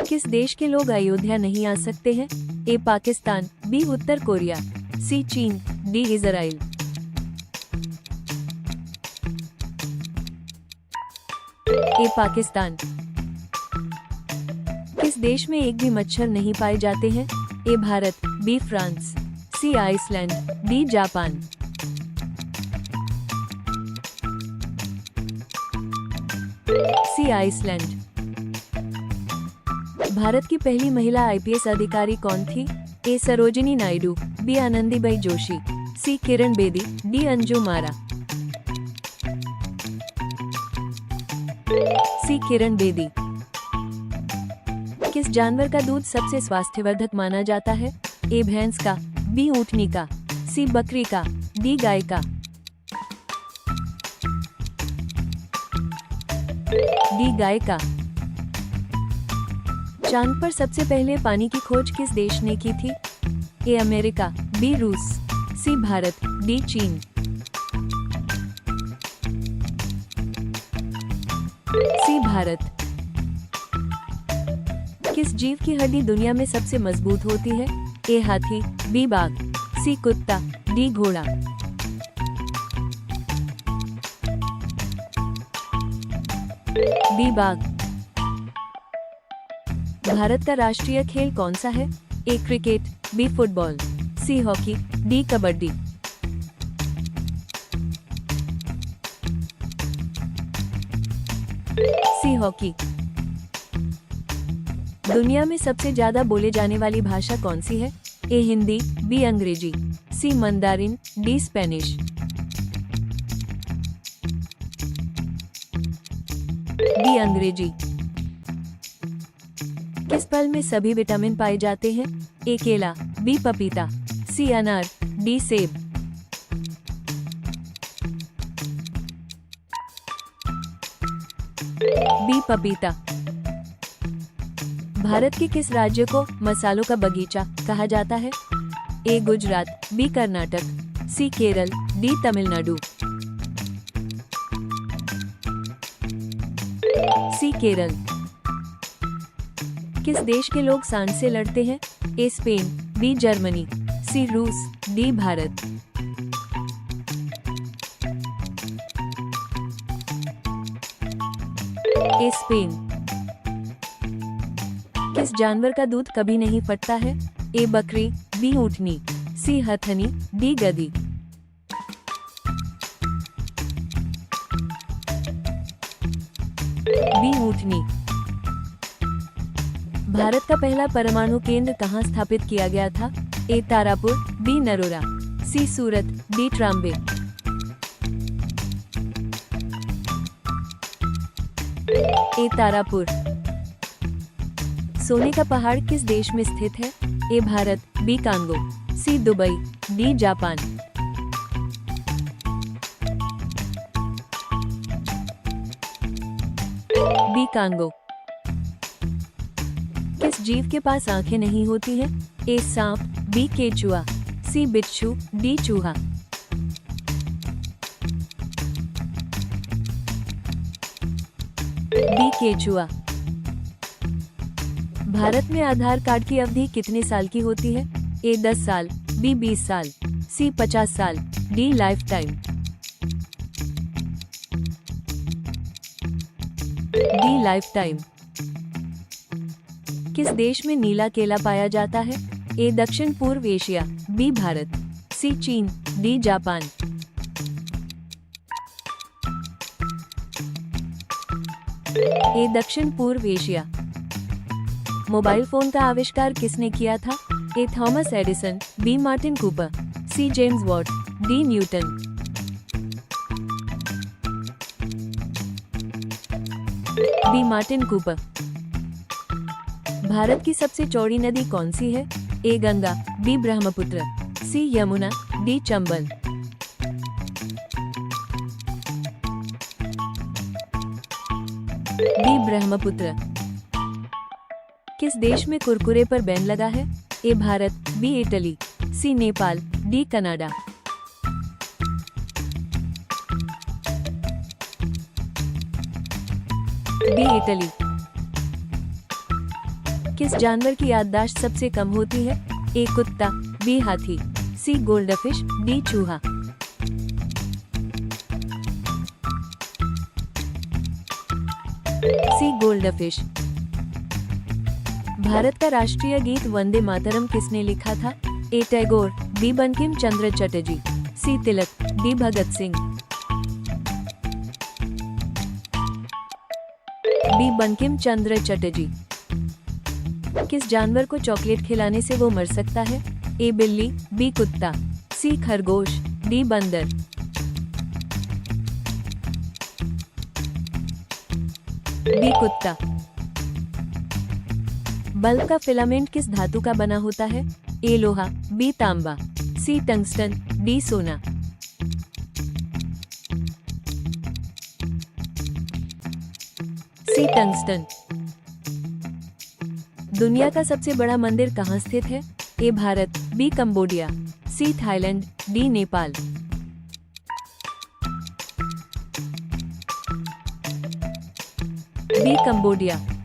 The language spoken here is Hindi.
किस देश के लोग अयोध्या नहीं आ सकते हैं? ए पाकिस्तान, बी उत्तर कोरिया, सी चीन, डी इजराइल। ए पाकिस्तान। किस देश में एक भी मच्छर नहीं पाए जाते हैं? ए भारत, बी फ्रांस, सी आइसलैंड, डी जापान। सी आइसलैंड। भारत की पहली महिला आईपीएस अधिकारी कौन थी? ए सरोजिनी नायडू, बी आनंदीबेन जोशी, सी किरण बेदी, डी अंजू मारा। सी किरण बेदी। किस जानवर का दूध सबसे स्वास्थ्यवर्धक माना जाता है? ए भैंस का, बी ऊँटनी का, सी बकरी का, डी गाय का। डी गाय का। चांद पर सबसे पहले पानी की खोज किस देश ने की थी? ए अमेरिका, बी रूस, सी भारत, डी चीन। सी भारत। किस जीव की हड्डी दुनिया में सबसे मजबूत होती है? ए हाथी, बी बाघ, सी कुत्ता, डी घोड़ा। डी बाघ। भारत का राष्ट्रीय खेल कौन सा है? A cricket, B football, C hockey, D kabaddi. C hockey. दुनिया में सबसे ज्यादा बोले जाने वाली भाषा कौन सी है? ए हिंदी, बी अंग्रेजी, सी मंदारिन, डी स्पेनिश। डी अंग्रेजी। किस फल में सभी विटामिन पाए जाते हैं? ए केला, बी पपीता, सी अनार, डी सेब। बी पपीता। भारत के किस राज्य को मसालों का बगीचा कहा जाता है? ए गुजरात, बी कर्नाटक, सी केरल, डी तमिलनाडु। सी केरल। किस देश के लोग सांड से लड़ते हैं? ए स्पेन, बी जर्मनी, सी रूस, डी भारत। A Spain. किस जानवर का दूध कभी नहीं फटता है? ए बकरी, बी ऊँटनी, सी हथनी, डी गधी। बी ऊँटनी। भारत का पहला परमाणु केंद्र कहाँ स्थापित किया गया था? A Tarapur, B Narora, C Surat, D Trombay. A Tarapur. सोने का पहाड़ किस देश में स्थित है? A Bharat, B Congo, C Dubai, D Japan. B Congo. किस जीव के पास आंखें नहीं होती हैं? ए सांप, बी केचुआ, सी बिच्छू, डी चूहा। बी केचुआ। भारत में आधार कार्ड की अवधि कितने साल की होती है? ए 10 साल, बी 20 साल, सी 50 साल, D life time. D life time. किस देश में नीला केला पाया जाता है? ए दक्षिण पूर्व एशिया, बी भारत, सी चीन, डी जापान। ए दक्षिण पूर्व एशिया। मोबाइल फोन का आविष्कार किसने किया था? A Thomas Edison, B Martin Cooper, C James Watt, D Newton. B Martin Cooper. भारत की सबसे चौड़ी नदी कौन सी है? A Ganga, B Brahmaputra, C Yamuna, D Chambal. D Brahmaputra. किस देश में कुरकुरे पर बैन लगा है? A Bharat, B Italy, C Nepal, D Canada. B Italy. किस जानवर की याददाश्त सबसे कम होती है? ए कुत्ता, बी हाथी, सी गोल्डफिश, डी चूहा। सी गोल्डफिश। भारत का राष्ट्रीय गीत वंदे मातरम किसने लिखा था? ए टैगोर, बी बंकिम चंद्र चटर्जी, सी तिलक, डी भगत सिंह। बी बंकिम चंद्र चटर्जी। किस जानवर को चॉकलेट खिलाने से वो मर सकता है? ए बिल्ली, बी कुत्ता, सी खरगोश, डी बंदर। बी कुत्ता। बल्ब का फिलामेंट किस धातु का बना होता है? ए लोहा, बी तांबा, सी टंगस्टन, डी सोना। C tungsten. दुनिया का सबसे बड़ा मंदिर कहाँ स्थित है? A Bharat, B Cambodia, C Thailand, D Nepal. B Cambodia.